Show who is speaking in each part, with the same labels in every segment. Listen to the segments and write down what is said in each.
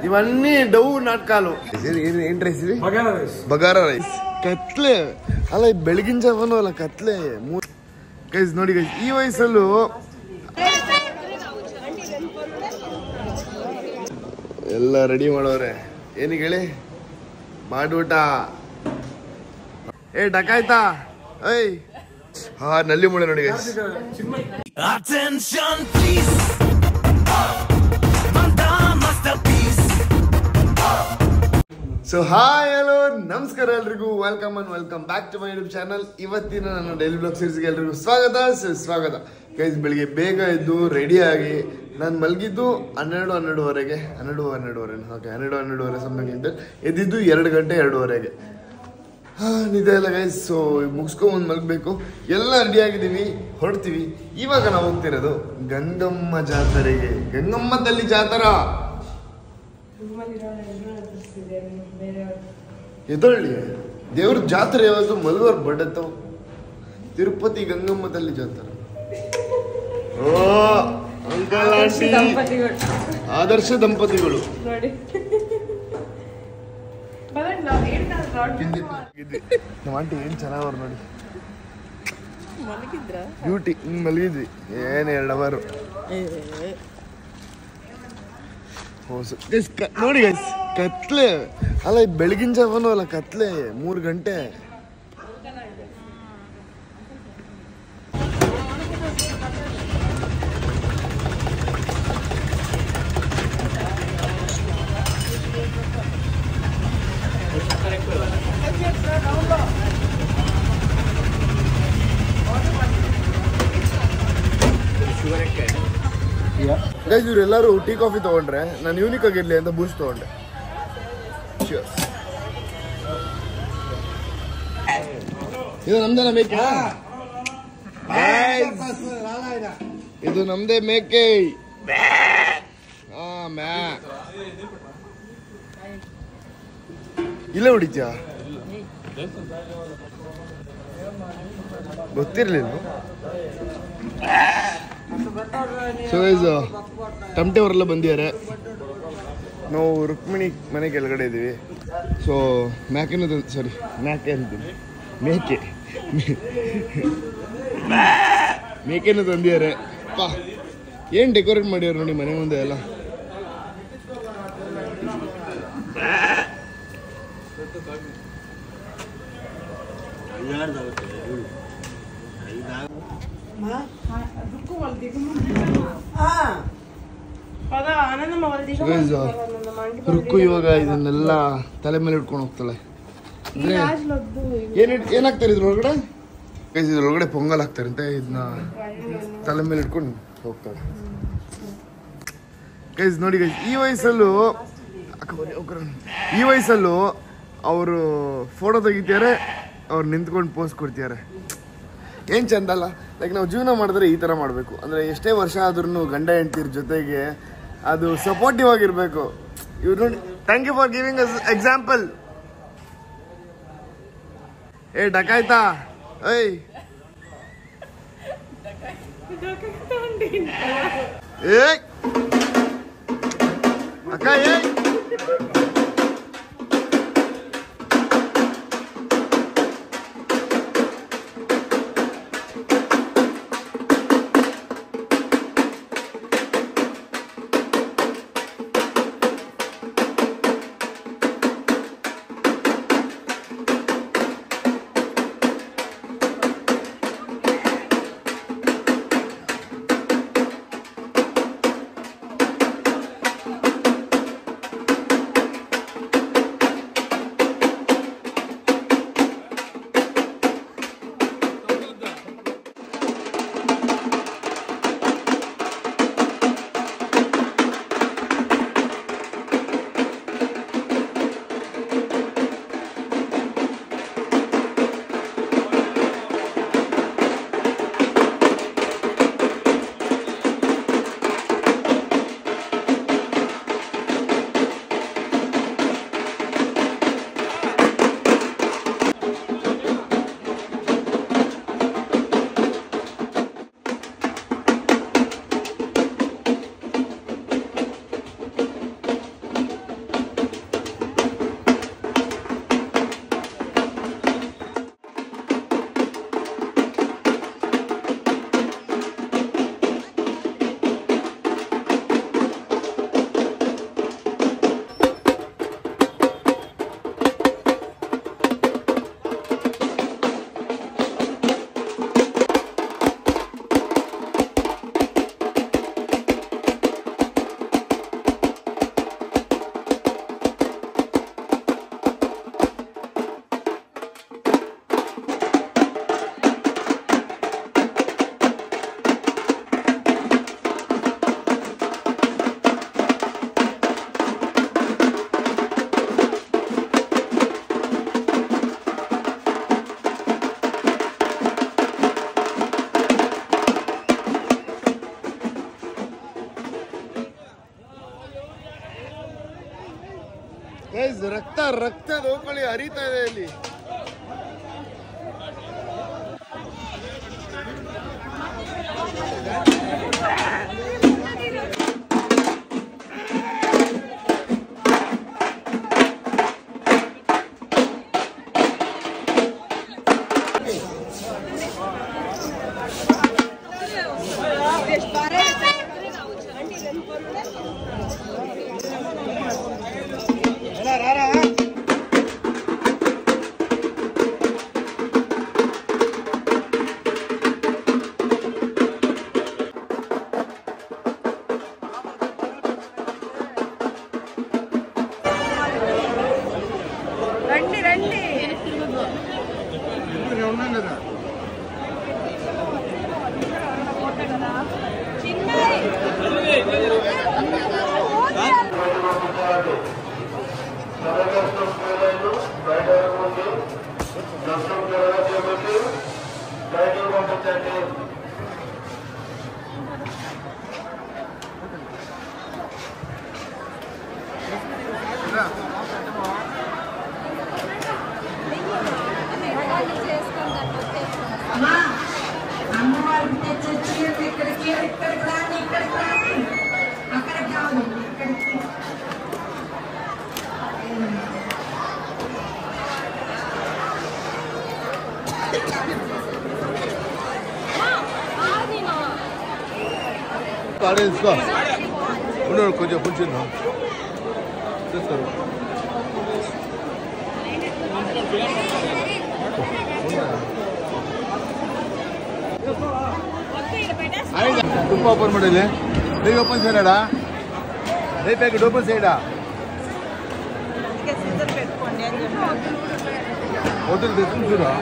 Speaker 1: ఇవన్నీ డవ్ నాటకాలు. ఏంటి రైస్ ఇది? బగారా రైస్. ಕತ್ಲೆ ಅಲ್ಲ, ಬೆಳಗಿನ ಜಾವನು ಅಲ್ಲ, ಕತ್ಲೆ. ಗೈಸ್ ನೋಡಿ ಗೈಸ್, ಈ ವಯಸ್ಸಲ್ಲೂ ಎಲ್ಲ ರೆಡಿ ಮಾಡೋರೆ. ಏನಿಗೆ ಹೇಳಿ, ಮಾಡ್ಬಿಟ್ಟ. ಏ ಡಕಾಯ್ತಾ? ಏಯ್ ಹಾ, ನಲ್ಲಿ ಮುಳೆ ನೋಡಿ ಗೈಸ್. ಸೊ ಹಾಯ್ ಹಲೋ ನಮಸ್ಕಾರ ಎಲ್ರಿಗೂ, welcome and welcome back to my YouTube channel. ಇವತ್ತಿನ ನನ್ನ ಡೈಲಿ ಬ್ಲಾಗ್ ಸೀರೀಸ್ಗೆ ಎಲ್ರಿಗೂ ಸ್ವಾಗತ. ಗೈಸ್, ಬೆಳಿಗ್ಗೆ ಬೇಗ ಎದ್ದು ರೆಡಿಯಾಗಿ ನಾನು ಮಲಗಿದ್ದು 12:30 ಸಮಯಕ್ಕೆ ಎದ್ದಿದ್ದು 2 ಗಂಟೆ 2:30 ನಿದ್ದೆ ಇಲ್ಲ ಗೈಸ್. ಸೊ ಮುಗಿಸ್ಕೊಂಬಂದು ಮಲಗಬೇಕು. ಎಲ್ಲ ರೆಡಿಯಾಗಿದ್ದೀವಿ, ಹೊರಡ್ತೀವಿ. ಇವಾಗ ನಾವು ಹೋಗ್ತಿರೋದು ಗಂಗಮ್ಮ ಜಾತ್ರೆಗೆ. ಗಂಗಮ್ಮ ತಲ್ಲಿ ಜಾತ್ರಾ ಎದಳ್ಳಿ ದೇವ್ರ ಜಾತ್ರೆ ಯಾವತ್ತು ಮಲ್ವರ್ ಬಡತ್ತವ. ತಿರುಪತಿ ಗಂಗಮ್ಮ ತಲ್ಲಿ ಜಾತ್ರೆ. ಓ ಅಂಕಲ್ ಆಂಟಿ ಆದರ್ಶ ದಂಪತಿಗಳು. ನಮ್ಮ ಆಂಟಿ ಏನ್ ಚೆನ್ನಾಗವ್ರು ನೋಡಿ. ಬ್ಯೂಟಿ. ಮಲಗಿದ್ವಿ ಏನ್ 2 ಅವರ್. ನೋಡಿ ಗೈಸ್, ಕತ್ಲೆ ಅಲ್ಲ, ಬೆಳಗಿನ ಜಾವನು ಅಲ್ಲ, ಕತ್ಲೆ 3 ಗಂಟೆ. ಗೈಸ್, ಇವರೆಲ್ಲರೂ ಟೀ ಕಾಫಿ ತಗೊಂಡ್ರೆ ನಾನು ಯೂನಿಕ್ ಆಗಿರ್ಲಿ ಅಂತ ಬೂಸ್ಟ್ ತಗೊಂಡೆ. ಇದು ನಮ್ದೇನ ಮೇಕೆ? ಇದು ನಮ್ದೇ ಮೇಕೆ. ಇಲ್ಲೇ ಹೊಡಿತ್ಯಾ? ಗೊತ್ತಿರ್ಲಿಲ್ಲ. ಸೊ ಗೈಸ್, ಟಮಟೆ ಅವರೆಲ್ಲ ಬಂದಿದ್ದಾರೆ. ನಾವು ರುಕ್ಮಿಣಿ ಮನೆ ಕೆಳಗಡೆ ಇದ್ದೀವಿ. ಸೊ ಮೇಕೆ ಮೇಕೆನೂ ತಂದಿದ್ದಾರೆ. ಪಾ ಏನು ಡೆಕೋರೇಟ್ ಮಾಡ್ಯಾರ ನೋಡಿ ಮನೆ ಮುಂದೆ ಎಲ್ಲ. ರುಕ್ಕು ಇವಾಗ ಇದನ್ನೆಲ್ಲ ತಲೆ ಮೇಲೆ ಇಟ್ಕೊಂಡು ಹೋಗ್ತಾಳೆ. ಏನಾಗ್ತಾರೆ ಇದ್ರೊಳಗಡೆ? ಇದ್ರೊಳಗಡೆ ಪೊಂಗಲ್ ಹಾಕ್ತಾರಂತೆ. ಇದನ್ನ ತಲೆ ಮೇಲೆ ಇಟ್ಕೊಂಡು ಹೋಗ್ತಾಳೆ. ಗೈಸ್ ನೋಡಿ ಗೈಸ್, ಈ ವಯಸ್ಸಲ್ಲೂ ಅವರು ಫೋಟೋ ತೆಗಿತಾರೆ, ಅವ್ರು ನಿಂತ್ಕೊಂಡು ಪೋಸ್ ಕೊಡ್ತಿದ್ದಾರೆ. ಏನು ಚಂದ ಅಲ್ಲ? ಲೈಕ್ ನಾವು ಜೀವನ ಮಾಡಿದ್ರೆ ಈ ಥರ ಮಾಡಬೇಕು. ಅಂದರೆ ಎಷ್ಟೇ ವರ್ಷ ಆದ್ರೂ ಗಂಡ ಹೆಂಡ್ತಿರ ಜೊತೆಗೆ ಅದು ಸಪೋರ್ಟಿವ್ ಆಗಿರಬೇಕು. ಇವ್ರು ನೋಡಿ, thank you for giving us example. ಏ ಡಕಾಯ್ತಾ? ಏಯ್ ಏಯ್ ಅಕ್ಕ, ಏಯ್ ರಕ್ತ ರಕ್ತ ಹೋಗ್ಕೊಳ್ಳಿ ಹರಿತಾ ಇದೆ ಇಲ್ಲಿ.
Speaker 2: 아래 있어. 오늘 그저 혼자 나. 됐어. ತುಪ್ಪ ಓಪನ್ ಮಾಡಿಲ್ಲ ಬೇಗ ಓಪನ್ ಸೈಡಾ ನೇ ಪ್ಯಾಕೆಟ್ ಓಪನ್ ಸೈಡಾ ಹೋಟೆಲ್ తెచ్చుకుంటురా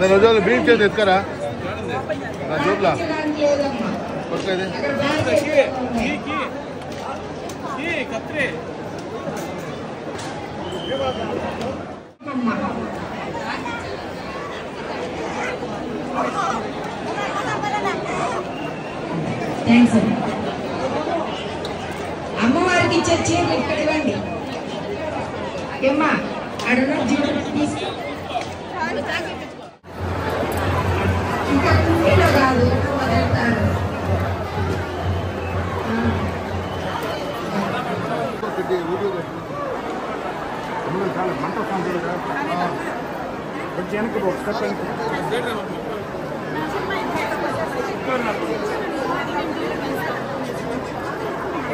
Speaker 2: నా రోజులు బ్రీఫ్ చేసి ఎత్తుకరా నా జోబ్లా కొట్టేది
Speaker 3: థ్యాంక్స్ అమ్మవారికి ఇచ్చే చీరలు ఇక్కడ ఇవ్వండి ఏమ్మా అడుగు ఇంకా కుండీలో కాదు వదులుతారు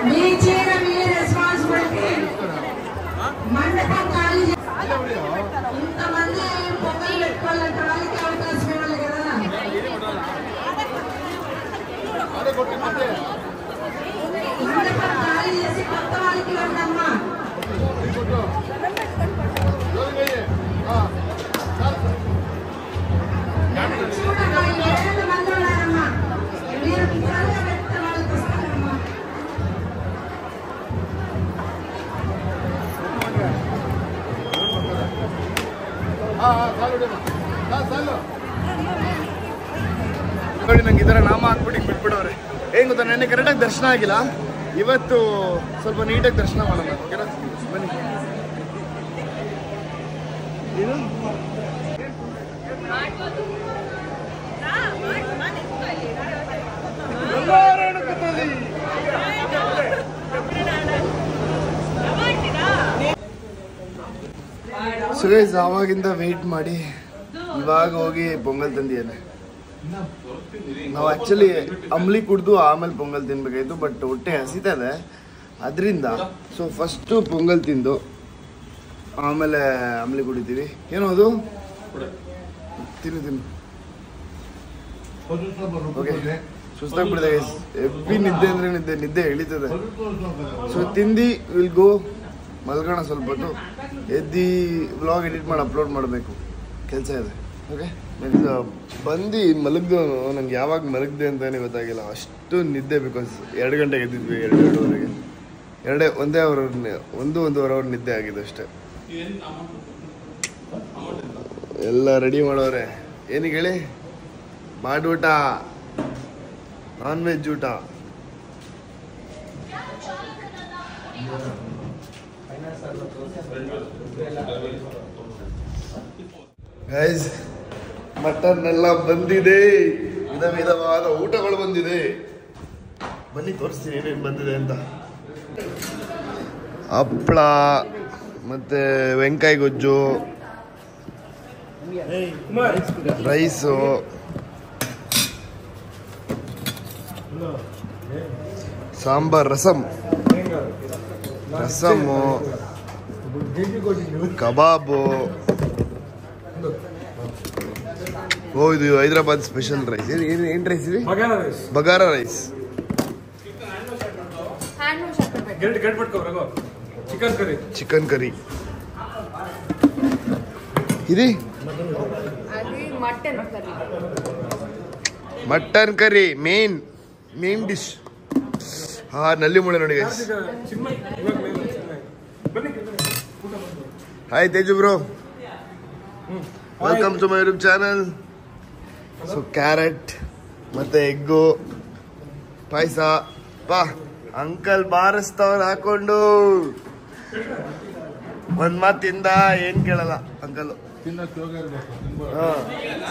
Speaker 3: మీ చీర మీ రెస్పాన్సిబిలిటీ మండపం ఖాళీ ఇంతమంది పొంగల్ పెట్టుకోవాలంటే వాళ్ళకి అవకాశం ఇవ్వాలి కదా మండపం ఖాళీ చేసి కొత్త వాళ్ళకి ఇవ్వండమ్మా చూడగా 7 మంది ఉన్నారమ్మా మీరు త్వరగా పెడితే వాళ్ళకి వస్తారమ్మా
Speaker 1: ನೋಡಿ ನಂಗೆ ಇದರ ನಾಮ ಹಾಕ್ಬಿಟ್ಟು ಬಿಟ್ಬಿಡವ್ರೆ ಏನ್ ಗೊತ್ತಾ ನೆನ್ನೆ ಕರೆಕ್ಟಾಗಿ ದರ್ಶನ ಆಗಿಲ್ಲ ಇವತ್ತು ಸ್ವಲ್ಪ ನೀಟಾಗಿ ದರ್ಶನ ಮಾಡೋಣ ಓಕೆನಾ ಬನ್ನಿ ಸುರೇಶ್ ಆವಾಗಿಂದ ವೆಯ್ಟ್ ಮಾಡಿ ಇವಾಗ ಹೋಗಿ ಪೊಂಗಲ್ ತಂದಿದ್ದೇನೆ ನಾವು ಆ್ಯಕ್ಚುಲಿ ಅಂಬ್ಲಿ ಕುಡಿದು ಆಮೇಲೆ ಪೊಂಗಲ್ ತಿನ್ಬೇಕಾಯ್ತು ಬಟ್ ಹೊಟ್ಟೆ ಹಸಿತಾ ಇದೆ ಅದರಿಂದ ಸೊ ಫಸ್ಟು ಪೊಂಗಲ್ ತಿಂದು ಆಮೇಲೆ ಅಂಬ್ಲಿ ಕುಡಿತೀವಿ ಏನೋ ಅದು ತಿನ್ನು ಓಕೆ ಸುಸ್ತಾಗ್ಬಿಡಿದೆ ಎಬ್ಬಿ ನಿದ್ದೆ ಅಂದರೆ ನಿದ್ದೆ ಎಳಿತದೆ ಸೊ ತಿಂದು ವಿಲ್ ಗೋ ಮಲ್ಗೋಣ ಸ್ವಲ್ಪ ಹೊತ್ತು ಎದ್ದು ವ್ಲಾಗ್ ಎಡಿಟ್ ಮಾಡಿ ಅಪ್ಲೋಡ್ ಮಾಡಬೇಕು ಕೆಲಸ ಇದೆ ಓಕೆ ಬಂದು ಮಲಗ್ದವನು ನಂಗೆ ಯಾವಾಗ ಮಲಗಿದೆ ಅಂತಲೇ ಗೊತ್ತಾಗಿಲ್ಲ ಅಷ್ಟು ನಿದ್ದೆ ಬಿಕಾಸ್ 2 ಗಂಟೆಗೆ ಎದ್ದಿದ್ವಿ 2:30 ಒಂದೇ ಒಂದೂವರೆ ಅವರ್ ನಿದ್ದೆ ಆಗಿದೆ ಅಷ್ಟೇ ಎಲ್ಲ ರೆಡಿ ಮಾಡೋರೆ ಏನಿಗೆ ಹೇಳಿ ಮಾಡೂಟ ನಾನ್ ವೆಜ್ ಊಟ ಗೈಸ್ ಮಟನ್ ಎಲ್ಲ ಬಂದಿದೆ, ವಿಧ ವಿಧವಾದ ಊಟಗಳು ಬಂದಿದೆ. ಬನ್ನಿ ತೋರಿಸ್ತೀನಿ ಏನೇನು ಬಂದಿದೆ ಅಂತ. ಹಪ್ಪಳ ಮತ್ತೆ ವೆಂಕಾಯಿ ಗೊಜ್ಜು, ರೈಸು, ಸಾಂಬಾರ್, ರಸಮ್ಮು, ಕಬಾಬು. ಓ ಇದು ಹೈದರಾಬಾದ್ ಸ್ಪೆಷಲ್ ರೈಸ್. ಏನ್ ರೈಸ್ ಇದೆ? ಬಗಾರ ರೈಸ್. Chicken curry. ಇದು ಮಟನ್ ಕರಿ ಮೇನ್ ಡಿಶ್. ಹಾ ನಲ್ಲಿ ಮುಳೆ ನೋಡಿ guys. Hi Teju bro, welcome to my YouTube channel. So carrot ಮತ್ತೆ ಎಗ್ಗು, ಪಾಯಸ. ಪಾ ಅಂಕಲ್ ಬಾರಿಸ್ತವ್ರು ಹಾಕೊಂಡು ಒಂದ್ ಮಾತಿಂದ ಏನ್ ಕೇಳಲ್ಲ ಅಂಕಲ್.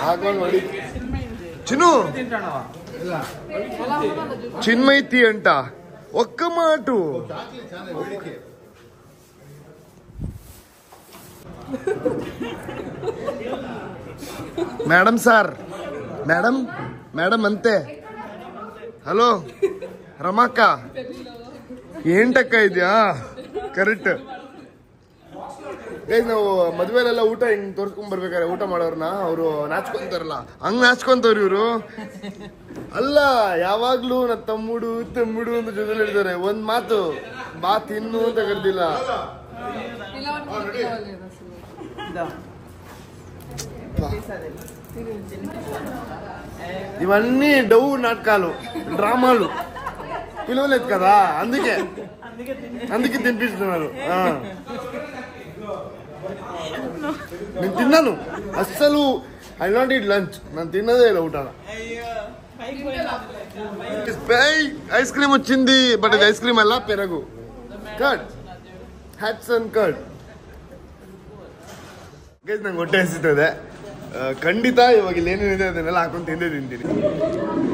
Speaker 1: ಹಾಕೊಂಡು ನೋಡಿ ಚಿನ್ಮೈತಿ ಅಂಟ ಒಕ್ಕ ಮಾಟು. ಮೇಡಮ್ ಸಾರ್, ಮೇಡಮ್ ಅಂತೆ. ಹಲೋ ರಮಾಕ್ಕ, ಏಂಟಕ್ಕ ಇದೆಯಾ? Correct guys. ನಾವು ಮದ್ವೆಲೆಲ್ಲ ಊಟ ಹಿಂಗ್ ತೋರ್ಸ್ಕೊಂಡ್ ಬರ್ಬೇಕಾರೆ ಊಟ ಮಾಡೋರ್ನ ಅವರು ನಾಚ್ಕೊಂತಾರಲ್ಲ, ಹಂಗ್ ನಾಚ್ಕೊಂತವ್ರು ಇವ್ರು. ಅಲ್ಲ ಯಾವಾಗ್ಲೂ ನಾ ತಮ್ಮುಡು ಅಂತ ಜೊತೆಲಿ ಇರ್ತಾರೆ. ಒಂದ್ ಮಾತು ಬಾ ತಿನ್ನು ಅಂತ ಕರ್ದಿಲ್ಲ. ఇవన్నీ డౌ నాటకాలు, డ్రామాలు, పిలవలేదు కదా, అందుకే తినిపిస్తున్నారు. నేను తిన్నాను అస్సలు. I not eat lunch. నేను తిన్నదే ఇలా ఊటాన. ఐస్ క్రీమ్ వచ్చింది, బట్ అది ఐస్ క్రీమ్ అಲ್ಲ, పెరుగు, curd, hats and curd. Guys ನಂಗೆ ಹೊಟ್ಟೆ ಹಸಿತದೆ ಖಂಡಿತ. ಇವಾಗ ಇಲ್ಲಿ ಏನೇನಿದೆ ಅದನ್ನೆಲ್ಲ ಹಾಕೊಂಡು ತಿಂತೀನಿ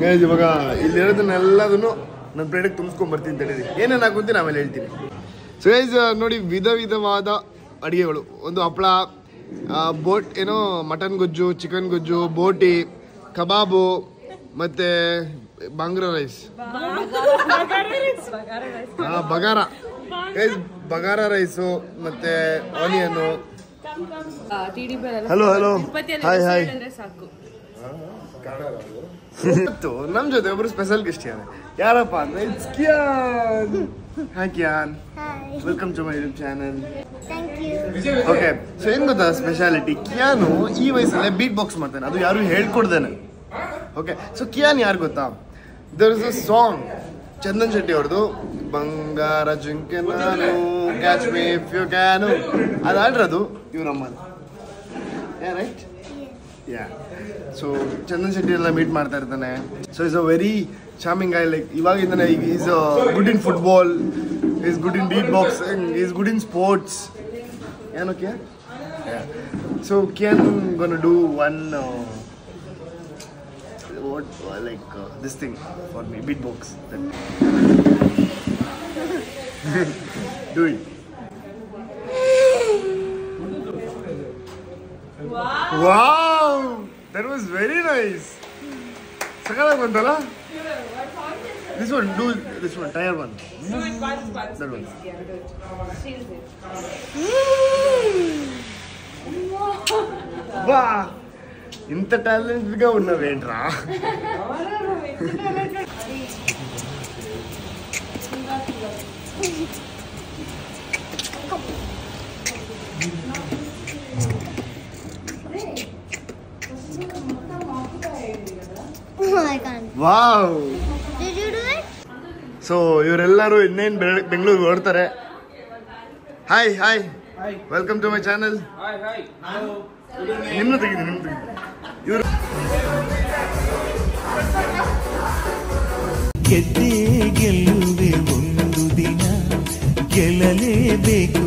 Speaker 1: ಗೈಸ್. ಇವಾಗ ಇಲ್ಲಿರೋದನ್ನೆಲ್ಲದನ್ನು ನನ್ನ ಪ್ಲೇಟಿಗೆ ತುಂಬಿಸ್ಕೊಂಡ್ ಬರ್ತೀನಿ. ತಿಳಿದಿ ಏನೇನು ಹಾಕೊಂತೀನಿ ಆಮೇಲೆ ಹೇಳ್ತೀನಿ. ಸೊ ಗೈಸ್ ನೋಡಿ, ವಿಧ ವಿಧವಾದ ಅಡುಗೆಗಳು. ಒಂದು ಹಪ್ಪಳ, ಬೋಟ್ ಏನೋ ಮಟನ್ ಗೊಜ್ಜು, ಚಿಕನ್ ಗೊಜ್ಜು, ಬೋಟಿ, ಕಬಾಬು, ಮತ್ತೆ ಬಾಂಗ್ರಾ ರೈಸ್. ಬಗಾರ ಗೈಸ್, ಬಗಾರ ರೈಸು ಮತ್ತೆ ಆನಿಯನ್ನು. Hello hi. ನಮ್ ಜೊತೆ ಒಬ್ರು ಸ್ಪೆಷಲ್ ಗೆಸ್ಟ್ ಯಾರಪ್ಪ ಅಂದ್ರೆ it's Kian. Hi Kian, welcome to my YouTube channel. Okay, so ಏನ್ ಗೊತ್ತಾ ಸ್ಪೆಷಾಲಿಟಿ? ಕಿಯಾನು ಈ ವಯಸ್ಸಲ್ಲೇ ಬೀಟ್ ಬಾಕ್ಸ್ ಮಾಡ್ತಾನೆ, ಅದು ಯಾರು ಹೇಳ್ಕೊಡ್ದೇನೆ. ಓಕೆ, ಸೊ ಕಿಯಾನ್ ಯಾರು ಗೊತ್ತಾ? There is a song Chandan Shetty ಅವ್ರದ್ದು, ಬಂಗಾರ ಜಿಂಕೆ ನಾನು catch me if you can. ಅದು ಆಡಿರೋದು ಇವರಮ್ಮದು. Right, yeah. So Chandan Shetty ಎಲ್ಲ ಮೀಟ್ ಮಾಡ್ತಾ ಇರ್ತಾನೆ. So is a very charming guy. Like ಇವಾಗಿಂದಾನೆ is good in football, is good in beat boxing, is good in sports. ಏನೋ Kiaan? So Kiaan gonna do one this thing for me, beatbox. Do it. Wow, that was very nice. Sakala bandala. This one, do this one, tire one. That one. Wow. ఇంత టాలెంట్గా ఉన్నావేంట్రా? Wow. So ಇವರೆಲ್ಲರೂ ಇನ್ನೇನು ಬೆಂಗಳೂರಿಗೆ ಹೊರಡ್ತಾರೆ. Hi, welcome to my channel. ನಿಮ್ಮನ್ನ ತೆಗಿದ್ದೀನಿ. ಇವರು
Speaker 4: ಗೆದ್ದೆ ಗೆಲ್ಲುವೆ ಒಂದು ದಿನ, ಇರಲೇಬೇಕು.